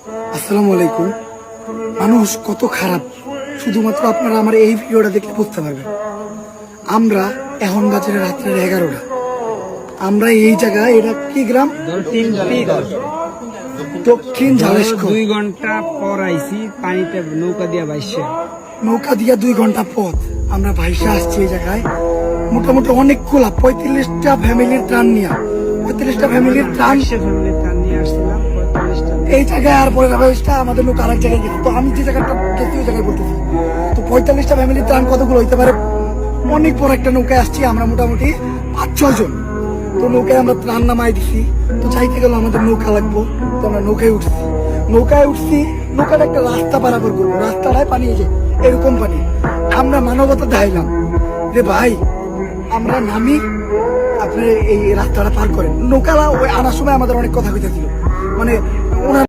আসসালামু আলাইকুম। মানুষ কত খারাপ শুধুমাত্র আপনারা আমার এই ভিডিওটা দেখলে বুঝতে পারবেন। আমরা এখন বাজারে রাত্রের 11টা। আমরা এই জায়গায়, এটা কি গ্রাম? দক্ষিণ ঝালেশকো। 2 ঘন্টা পর আইছি, পানিতে নৌকা দিয়া বাইছে। নৌকা দিয়া 2 ঘন্টা পথ আমরা ভাইসা আসছি এই জায়গায়। মোটামুটি অনেকগুলা 35টা ফ্যামিলির ত্রাণ নিয়ে, 35টা ফ্যামিলির ত্রাণ ফ্যামিলির ত্রাণ নিয়ে আসছিলাম 45টা। এই জায়গায়। আর পরে ব্যবস্থা আমাদের লোক আরেক জায়গায় গেছে। তো আমি যে জায়গাটা গেছি ওই জায়গায় বলতেছি, তো 45টা ফ্যামিলির ত্রাণ কতগুলো হইতে পারে? অনেক বড় একটা নৌকায় আসছি আমরা, মোটামুটি 5-6 জন। তো নৌকায় আমরা ত্রাণ নামাই দিছি। তো চাইতে গেল আমাদের নৌকা লাগবো, তো আমরা নৌকায় উঠছি। নৌকাটা একটা রাস্তা পারাপার করবো, রাস্তাটায় পানি এসে এরকম পানি। আমরা মানবতা দেখাইলাম যে ভাই আমরা নামি, আপনি এই রাস্তাটা পার করেন। নৌকালা ওই আনার সময় আমাদের অনেক কথা কইতেছিল, মানে ওনার